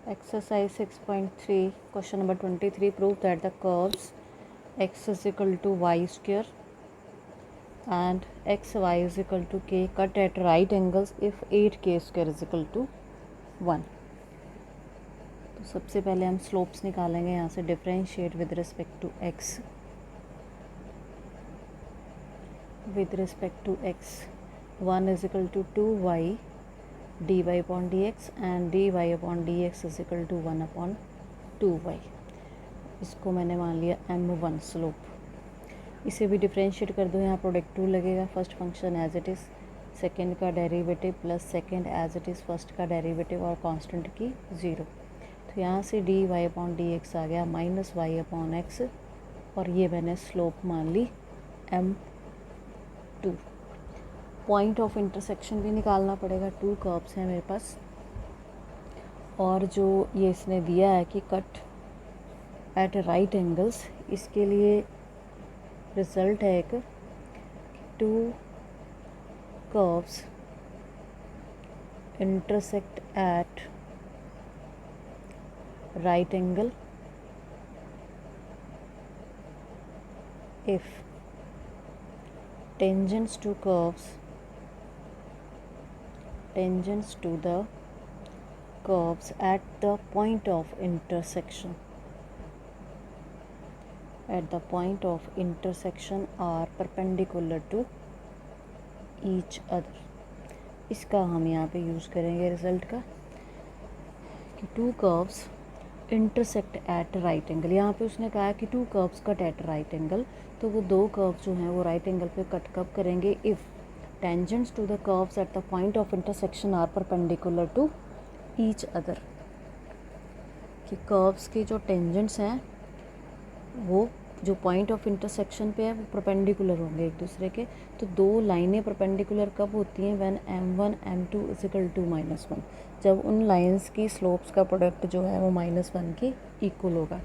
Exercise 6.3, question number 23. Prove that the curves x is equal to y square and xy is equal to k cut at right angles if 8k square is equal to 1. तो सबसे पहले हम slopes निकालेंगे यहाँ से. Differentiate with respect to x. With respect to x 1 is equal to 2y dy upon dx and dy upon dx is equal to 1 upon 2y. इसको मैंने मान लिया m1 स्लोप. इसे भी डिफरेंशिएट कर दो. यहाँ प्रोडक्ट 2 लगेगा. First function as it is, second का derivative plus second as it is first का डेरिवेटिव और कांस्टेंट की 0. तो यहाँ से dy अपॉन dx आ गया माइनस वाई अपॉन एक्स और ये मैंने स्लोप मान ली m2. पॉइंट ऑफ इंटरसेक्शन भी निकालना पड़ेगा. 2 कर्व्स हैं मेरे पास और जो ये इसने दिया है कि कट एट राइट एंगल्स, इसके लिए रिजल्ट है एक 2 curves intersect at right angle if tangents to the curves at the point of intersection are perpendicular to each other. इसका हम यहाँ पे यूज़ करेंगे रिज़ल्ट का कि 2 curves intersect at right angle. यहाँ पे उसने कहा कि 2 curves cut at right angle, तो वो 2 कर्व्स जो हैं वो राइट एंगल पे कट कब करेंगे? If tangents to the curves at the point of intersection are perpendicular to each other. कि कर्व्स के जो टेंजेंट्स हैं वो जो पॉइंट ऑफ इंटरसेक्शन पे है वो परपेंडिकुलर होंगे एक दूसरे के. तो 2 लाइनें परपेंडिकुलर कब होती हैं? When m1 m2 is equal to -1. जब उन लाइंस की स्लोप्स का प्रोडक्ट जो है वो -1 के इक्वल होगा.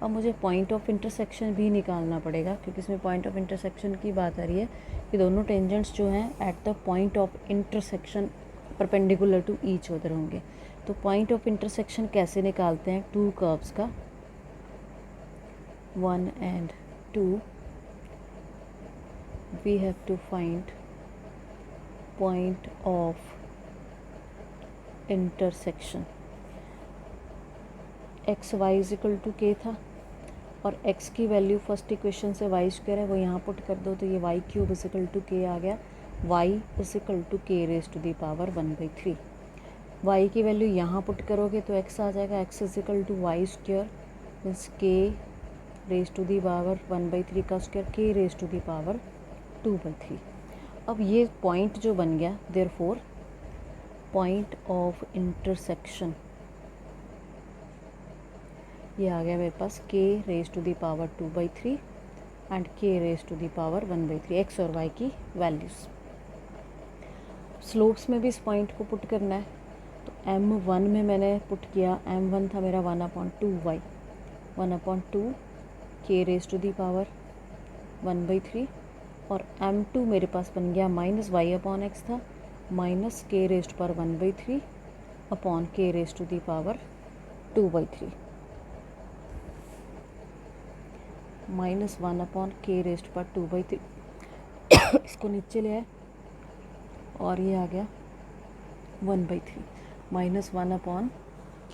अब मुझे पॉइंट ऑफ इंटरसेक्शन भी निकालना पड़ेगा क्योंकि इसमें पॉइंट ऑफ इंटरसेक्शन की बात आ रही है कि दोनों टेंजेंट्स जो हैं at the point of intersection perpendicular to each other होंगे. तो पॉइंट ऑफ इंटरसेक्शन कैसे निकालते हैं 2 कर्व्स का? 1 and 2, we have to find point of intersection. x y is equal to k था और x की वैल्यू फर्स्ट इक्वेशन से y स्क्वायर है वो यहाँ पुट कर दो तो ये y cube is equal to k आ गया. y is equal to k raise to the power 1/3. y की वैल्यू यहाँ पुट करोगे तो x आ जाएगा. x is equal to y square means k raise to the power 1/3 का square k raise to the power 2/3. अब ये point जो बन गया, देयरफॉर पॉइंट ऑफ इंटरसेक्शन ये आ गया मेरे पास k raise to the power 2/3 and k raise to the power 1/3. x और y की वैल्यूज़. स्लोप्स में भी इस पॉइंट को पुट करना है तो m1 में मैंने पुट किया. m1 था मेरा 1/2y 1/2 k raise to the power 1/3 और m2 मेरे पास बन गया माइनस वाई अपॉन एक्स था minus k raise to power 1/3 upon k raise to the power 2/3 minus 1 upon k raise to power 2/3. इसको नीचे ले आए और ये आ गया 1/3 minus 1 upon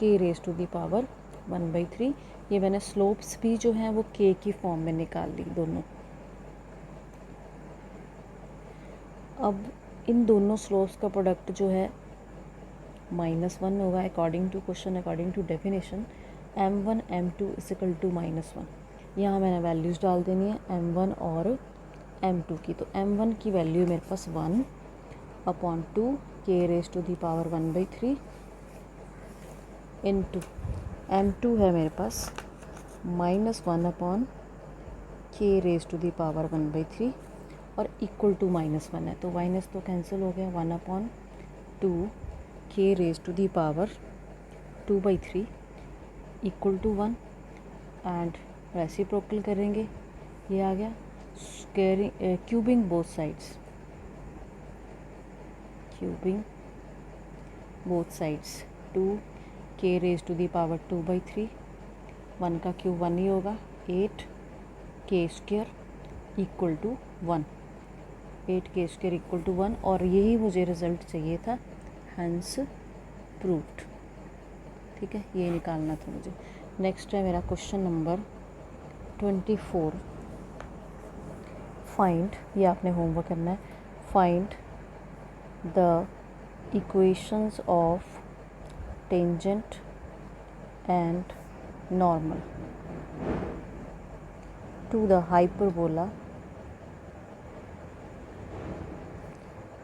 k raise to the power 1/3. ये मैंने स्लोप्स भी जो हैं वो k की फॉर्म में निकाल ली दोनों. अब इन दोनों स्लोप्स का प्रोडक्ट जो है -1 होगा according to question, according to definition. m1 m2 is equal to -1. यहाँ मैंने वैल्यूज़ डाल देनी है m1 और m2 की. तो m1 की वैल्यू मेरे पास 1/2 k raise to the power 1/3 into m2 है मेरे पास -1 upon k raise to the power 1/3 और इक्वल टू -1 है तो माइनस तो कैंसिल हो गया. 1/2 k raise to the power 2/3 equal to 1 and reciprocal करेंगे. ये आ गया cubing both sides. Cubing both sides 2 k raise to the power 2/3, 1 का क्यूब 1 ही होगा, 8 k square equal to 1, 8 k square equal to 1, और यही मुझे रिज़ल्ट चाहिए था, हैंस प्रूव्ड। ठीक है, ये निकालना था मुझे। नेक्स्ट है मेरा क्वेश्चन नंबर 24, फाइंड, ये आपने होमवर्क करना है, find the equations of tangent and normal to the hyperbola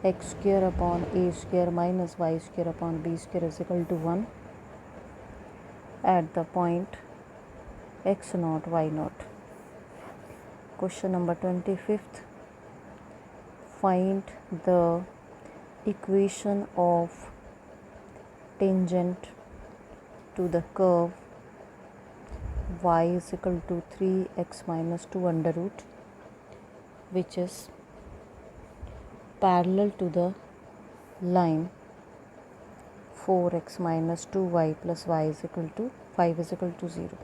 x square upon a square minus y square upon b square is equal to 1 at the point x naught y naught. Question number 25th, find the equation of tangent to the curve y is equal to 3x minus 2 under root, which is parallel to the line 4x minus 2y plus y is equal to 5 is equal to 0.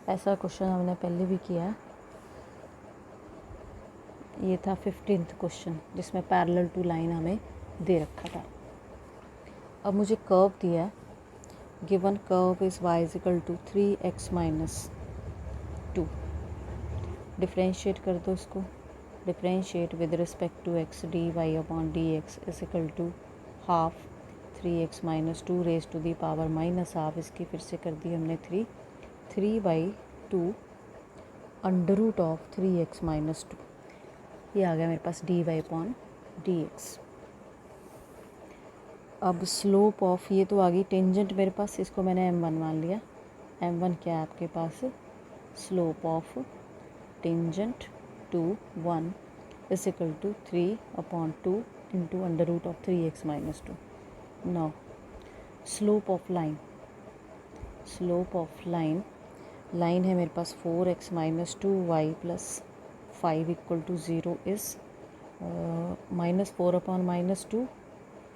ऐसा question हमने पहले भी किया है, ये था 15th question जिसमें parallel to line हमें दे रखा था। अब मुझे कर्व दिया है, given curve is y is equal to 3x minus 2, differentiate कर दो इसको, differentiate with respect to x dy upon dx is equal to half 3x minus 2 raise to the power minus half, इसकी फिर से कर दी हमने 3/2 under root of 3x minus 2, ये आ गया मेरे पास dy अपॉन dx। अब स्लोप ऑफ, ये तो आ गई टेंजेंट मेरे पास, इसको मैंने m1 मान लिया, m1 क्या है आपके पास, slope of tangent to 1 is equal to 3/2 into under root of 3x minus 2। Now slope of line, slope of line, line है मेरे पास 4x minus 2y plus 5 equal to 0 is -4 upon -2,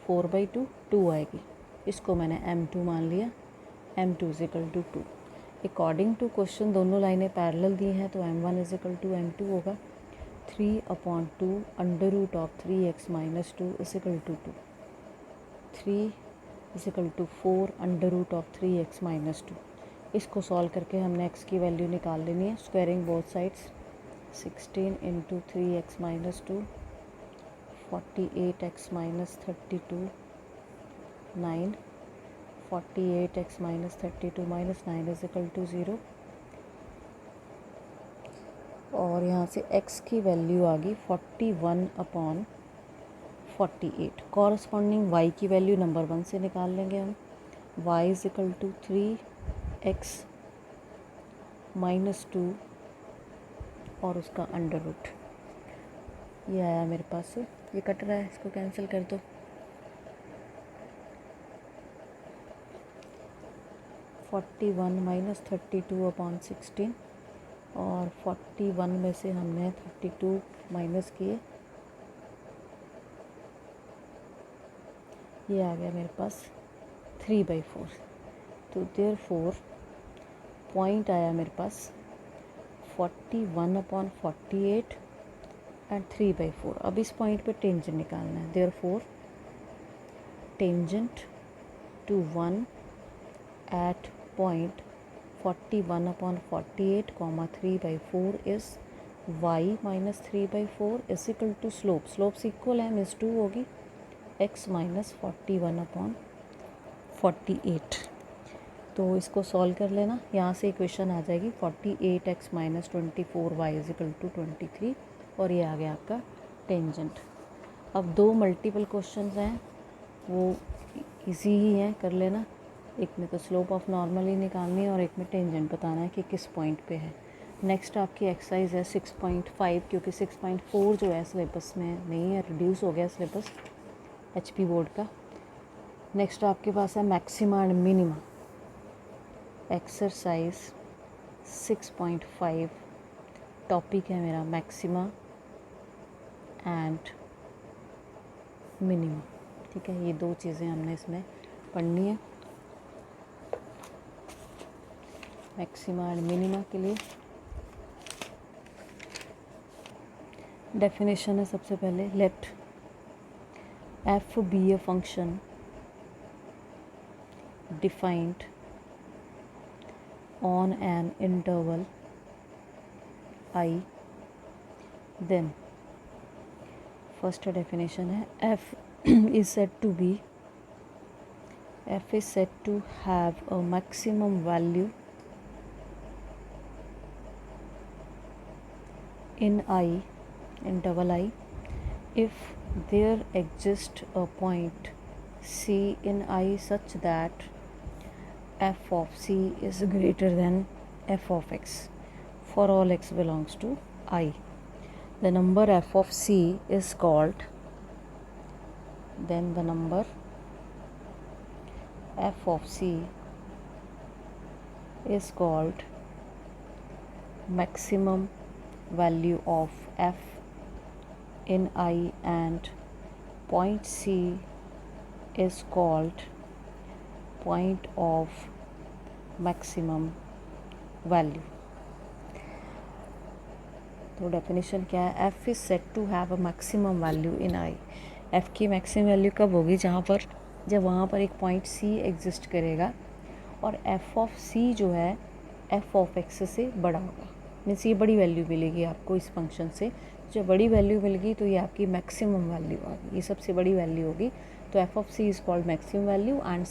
4/2, 2 आएगी, इसको मैंने m2 मान लिया, m2 is equal to 2। According to question दोनों लाइनें पैरेलल दी हैं, तो m1 is equal to m2 होगा, 3/2 under root of 3x minus 2 is equal to 2, 3 is equal to 4 under root of 3x minus 2। इसको सॉल्व करके हमने x की value निकाल लेनी है, squaring both sides, 16 into 3x minus 2, 48x minus 32, 9, 48x minus 32 minus 9 is equal to 0, और यहाँ से x की वैल्यू आ गई 41/48। कॉरस्पॉन्डिंग y की वैल्यू नंबर 1 से निकाल लेंगे हम, y is equal to 3x minus 2 और उसका अंडर रूट, ये आया मेरे पास, ये कट रहा है, इसको कैंसिल कर दो, 41 माइनस 32/16, और 41 में से हमने 32 माइनस किए, ये आ गया मेरे पास 3/4। तो देयरफॉर पॉइंट आया मेरे पास 41/48 एंड 3/4। अब इस पॉइंट पे टेंजेंट निकालना है, therefore tangent to 1 at point 41/48, 3/4 is y minus 3/4 is equal to slope, slopes equal है, मीन्स 2 होगी, x माइनस 41/48। तो इसको सॉल्व कर लेना, यहाँ से इक्वेशन आ जाएगी 48x minus 24y is equal to 23, और ये आ गया आपका टेंजेंट। अब दो मल्टीपल क्वेश्चंस हैं, वो इजी ही हैं, कर लेना, एक में तो स्लोप ऑफ नॉर्मल ही निकालनी है और एक में टेंजेंट बताना है कि किस पॉइंट पे है। नेक्स्ट आपकी एक्सरसाइज है 6.5, क्योंकि 6.4 जो है सिलेबस में नहीं है, रिड्यूस हो गया सिलेबस HP बोर्ड का। नेक्स्ट आपके पास है maxima and minima, exercise 6.5, topic है मेरा मैक्सिमा एंड मिनिमा। ठीक है, ये दो चीज़ें हमने इसमें पढ़नी है। मैक्सिमा एंड मिनिमा के लिए डेफिनेशन है सबसे पहले, let f be a function defined on an interval I, then first definition है f is said to be, f is said to have a maximum value in I, interval I, if there exists a point C in I such that f of C is greater than f of x for all x belongs to I. The number f of C is called, then the number f of C is called maximum value of f in I, and point C is called point of maximum value. तो definition क्या है, f is said to have a maximum value in I. f की maximum value कब होगी, जब वहाँ पर एक पॉइंट C एग्जिस्ट करेगा और f ऑफ C जो है f ऑफ x से बड़ा होगा, मीन्स ये बड़ी वैल्यू मिलेगी आपको इस फंक्शन से। जब बड़ी वैल्यू मिलेगी तो ये आपकी मैक्सिमम वैल्यू आ गई, ये सबसे बड़ी वैल्यू होगी। तो f of C is called maximum value and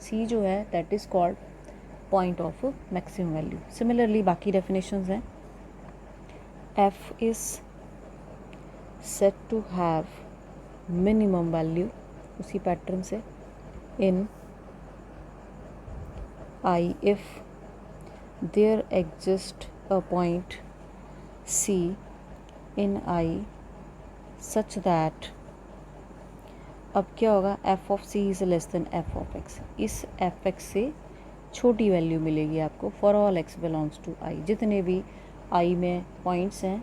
C जो है that is called point of maximum value. Similarly बाकी डेफिनेशंस हैं, f is said to have minimum value, उसी पैटर्न से, in I if there exists a point C in I such that, अब क्या होगा, f of C is less than f of x, इस f x से छोटी value मिलेगी आपको for all x belongs to I, जितने भी I में पॉइंट्स हैं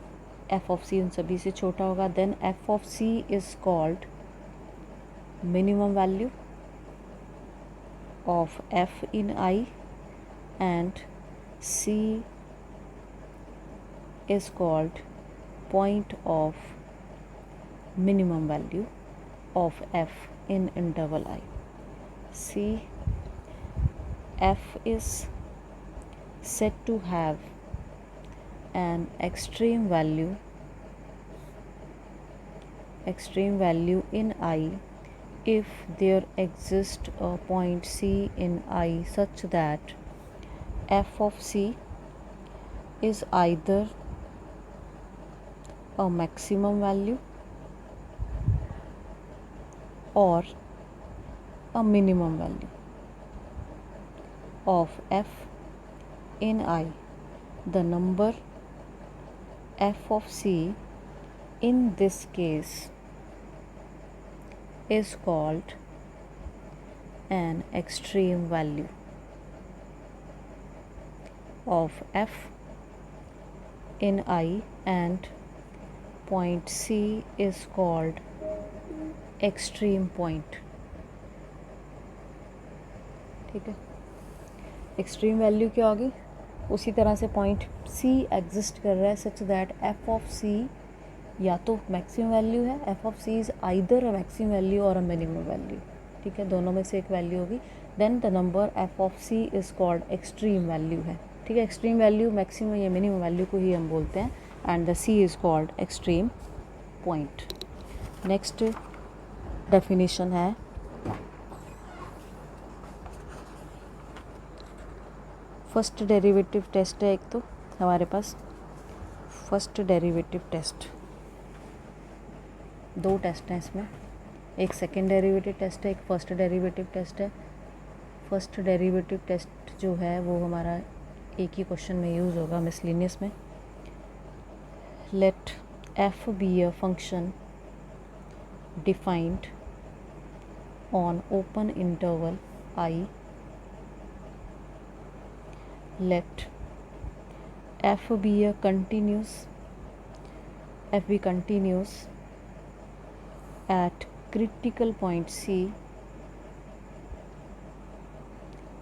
f ऑफ C उन सभी से छोटा होगा। Then f of C is called minimum value of f in I, and C is called point of minimum value of f in interval I. C, f is said to have an extreme value in I if there exists a point C in I such that f of C is either a maximum value or a minimum value of f in I. The number f of C in this case is called an extreme value of f in I, and point C is called extreme point. ठीक है, extreme value क्या होगी, उसी तरह से point C exist कर रहा है such that f of C या तो मैक्सिमम वैल्यू है, f of C is either a maximum value और अ मिनिमम वैल्यू, ठीक है, दोनों में से एक वैल्यू होगी। Then the number f of C is called extreme value है, ठीक है, एक्सट्रीम वैल्यू मैक्सिमम या मिनिमम वैल्यू को ही हम बोलते हैं, and the C is called extreme point. Next definition है, फर्स्ट डेरिवेटिव टेस्ट है एक तो हमारे पास, फर्स्ट डेरिवेटिव टेस्ट, दो टेस्ट हैं इसमें, एक सेकेंड डेरिवेटिव टेस्ट है, एक फर्स्ट डेरिवेटिव टेस्ट है। फर्स्ट डेरिवेटिव टेस्ट जो है वो हमारा एक ही क्वेश्चन में यूज़ होगा, मिसलिनियस में। Let f be a function defined on open interval I, let f be a continuous, f be continuous at critical point C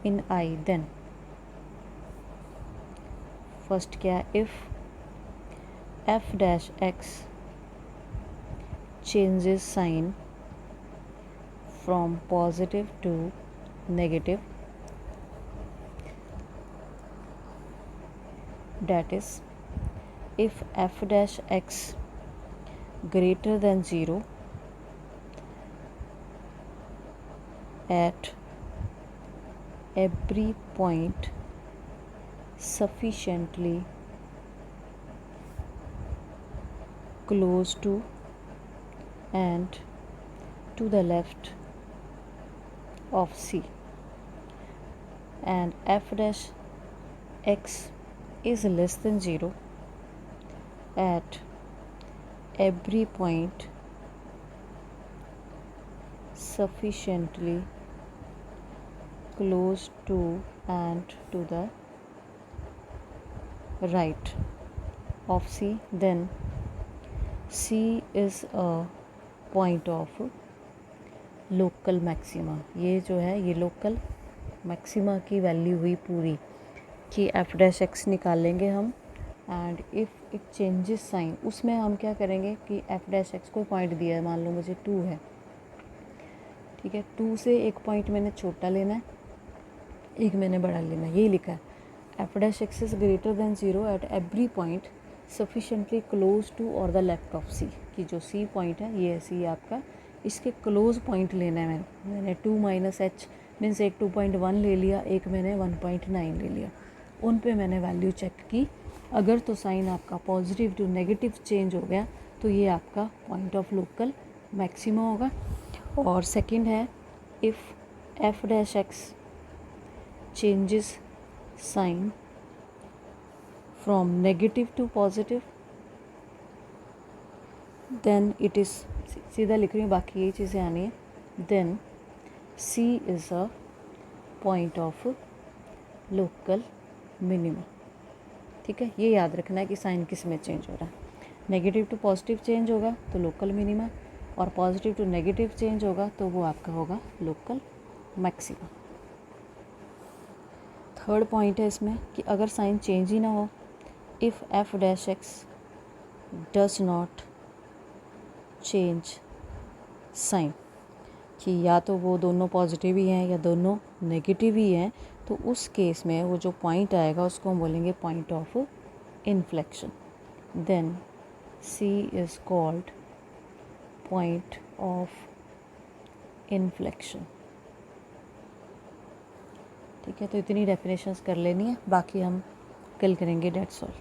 in I, then first क्या है, if f dash x changes sign from positive to negative, that is if f dash x greater than 0 at every point sufficiently close to and to the left of C, and f dash x is less than 0 at every point sufficiently close to and to the right of C, then C is a point of local maxima. ये जो है ये local maxima की value हुई पूरी कि f dash x निकालेंगे हम, and if it changes sign, उसमें हम क्या करेंगे कि एफ डैश एक्स को पॉइंट दिया है, मान लो मुझे 2 है, ठीक है, 2 से एक पॉइंट मैंने छोटा लेना है, एक मैंने बड़ा लेना है, यही लिखा है, f dash x is greater than 0 at every point sufficiently close to और द लेफ्ट ऑफ सी, कि जो सी पॉइंट है ये है सी आपका, इसके क्लोज पॉइंट लेना है मैंने 2 माइनस एच मीन्स एक 2.1 ले लिया, एक मैंने 1.9 ले लिया, उन पे मैंने वैल्यू चेक की, अगर तो साइन आपका पॉजिटिव टू नेगेटिव चेंज हो गया तो ये आपका पॉइंट ऑफ लोकल मैक्सिमा होगा। और सेकंड है if f dash x changes sign from negative to positive, then it is, सीधा लिख रही हूँ बाकी यही चीज़ें आनी है, then C is a point of local minima. ठीक है, ये याद रखना है कि साइन किस में चेंज हो रहा है, नेगेटिव टू पॉजिटिव चेंज होगा तो लोकल मिनिमा, और पॉजिटिव टू नेगेटिव चेंज होगा तो वो आपका होगा लोकल मैक्सिमा। थर्ड पॉइंट है इसमें कि अगर साइन चेंज ही ना हो, if f dash x does not change sign, कि या तो वो दोनों पॉजिटिव ही हैं या दोनों नेगेटिव ही हैं, तो उस केस में वो जो पॉइंट आएगा उसको हम बोलेंगे point of inflection, then C is called point of inflection. ठीक है, तो इतनी डेफिनेशंस कर लेनी है, बाकी हम कल करेंगे, डेट्स ऑल।